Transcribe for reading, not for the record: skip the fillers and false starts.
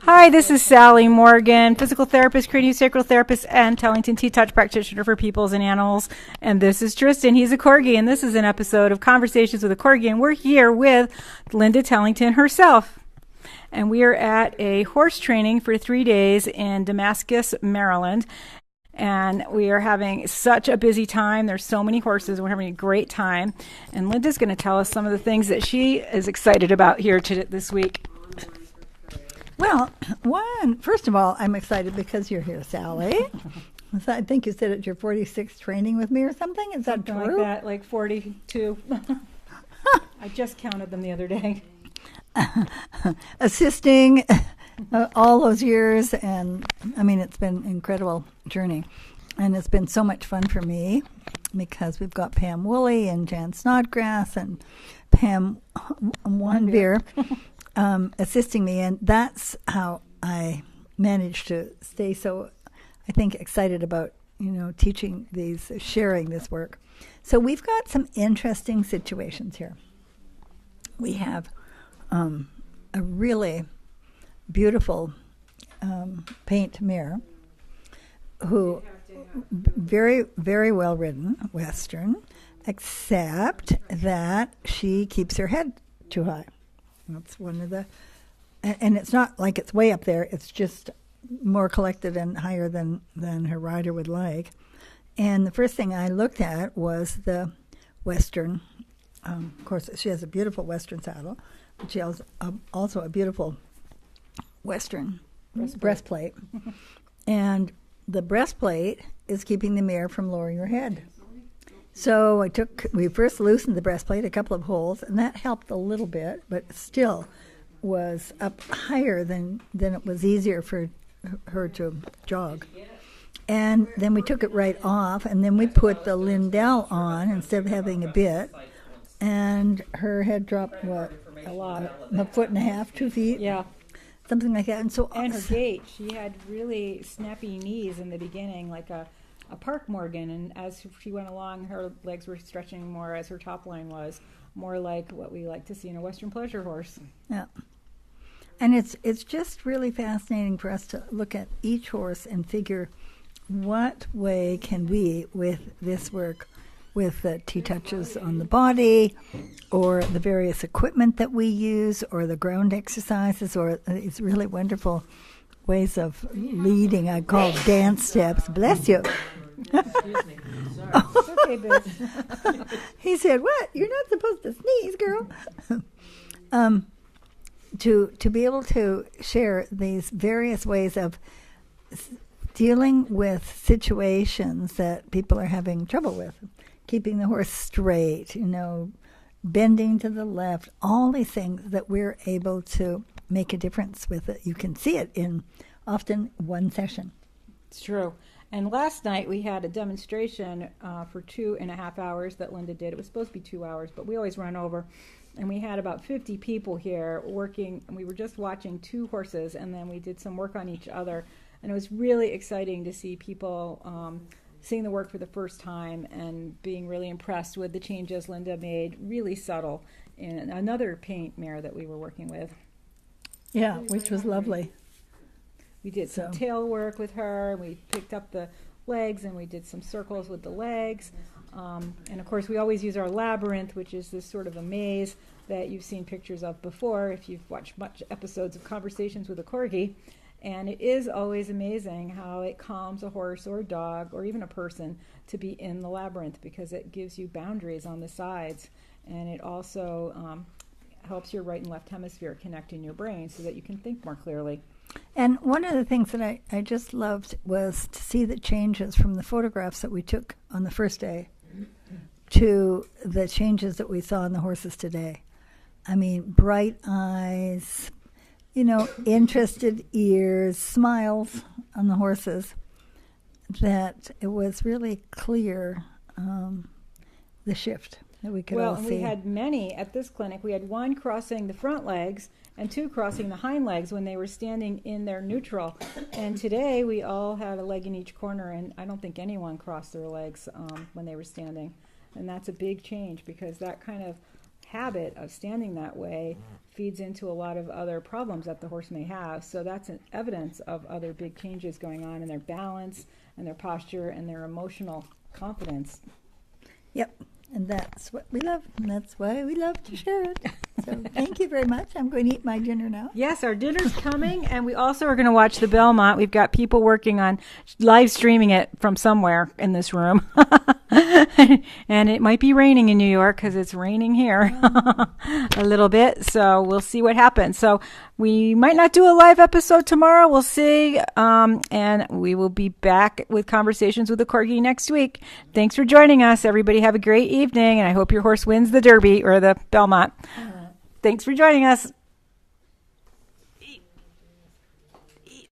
Hi, this is Sally Morgan, physical therapist, craniosacral therapist, and Tellington T-Touch practitioner for peoples and animals. And this is Tristan. He's a Corgi, and this is an episode of Conversations with a Corgi. And we're here with Linda Tellington herself. And we are at a horse training for 3 days in Damascus, Maryland. And we are having such a busy time. There's so many horses. We're having a great time. And Linda's going to tell us some of the things that she is excited about here this week. Well, first of all, I'm excited because you're here, Sally. I think you said it's your 46th training with me or something. Is that true? Like that, like 42. I just counted them the other day. Assisting all those years, and I mean, it's been an incredible journey. And it's been so much fun for me because we've got Pam Woolley and Jan Snodgrass and Pam Wanbeer assisting me, and that's how I managed to stay so, I think, excited about, sharing this work. So we've got some interesting situations here. We have a really beautiful paint mare who very, very well ridden, Western, except that she keeps her head too high. That's one of and it's not like it's way up there. It's just more collected and higher than her rider would like. And the first thing I looked at was the Western. Of course, she has a beautiful Western saddle, but she has also a beautiful Western breastplate. And the breastplate is keeping the mare from lowering her head. So we first loosened the breastplate, a couple of holes, and that helped a little bit, but still was up higher than it was easier for her to jog. And then we took it right off, and then we put the Lindell on instead of having a bit, and her head dropped, A lot. A foot and a half, 2 feet? Yeah. Something like that. And her gait, she had really snappy knees in the beginning, like a Park Morgan, and as she went along, her legs were stretching more as her top line was, more like what we like to see in a Western pleasure horse. Yeah. And it's just really fascinating for us to look at each horse and figure what way can we, with this work, with the T-touches on the body, or the various equipment that we use, or the ground exercises, or these really wonderful ways of leading, I call dance steps. Bless you. Excuse me. Sorry. It's okay, Biz. He said, "What? You're not supposed to sneeze, girl." To be able to share these various ways of dealing with situations that people are having trouble with, keeping the horse straight, bending to the left, all these things that we're able to make a difference with it. You can see it in often one session. It's true. And last night we had a demonstration for 2.5 hours that Linda did. It was supposed to be 2 hours, but we always run over. And we had about 50 people here working, and we were just watching 2 horses, and then we did some work on each other. And it was really exciting to see people seeing the work for the first time and being really impressed with the changes Linda made, really subtle, in another paint mare that we were working with. Yeah, which was lovely. We did some tail work with her. We picked up the legs, and we did some circles with the legs. And, of course, we always use our labyrinth, which is this sort of a maze that you've seen pictures of before if you've watched much episodes of Conversations with a Corgi. And it is always amazing how it calms a horse or a dog or even a person to be in the labyrinth, because it gives you boundaries on the sides. And it also helps your right and left hemisphere connect in your brain so that you can think more clearly. And one of the things that I just loved was to see the changes from the photographs that we took on the first day to the changes that we saw in the horses today. I mean, bright eyes, interested ears, smiles on the horses, that it was really clear, the shift that we could all see. Well, we had many at this clinic. We had 1 crossing the front legs and 2 crossing the hind legs when they were standing in their neutral. And today we all had a leg in each corner, and I don't think anyone crossed their legs when they were standing. And that's a big change, because that kind of habit of standing that way feeds into a lot of other problems that the horse may have. So that's an evidence of other big changes going on in their balance and their posture and their emotional confidence. Yep. And that's what we love, and that's why we love to share it. So thank you very much. I'm going to eat my dinner now. Yes, our dinner's coming, and we also are going to watch the Belmont. We've got people working on live streaming it from somewhere in this room. And it might be raining in New York because it's raining here a little bit. So we'll see what happens. So we might not do a live episode tomorrow. We'll see. And we will be back with Conversations with the Corgi next week. Thanks for joining us. Everybody have a great evening. And I hope your horse wins the Derby or the Belmont. Thanks for joining us.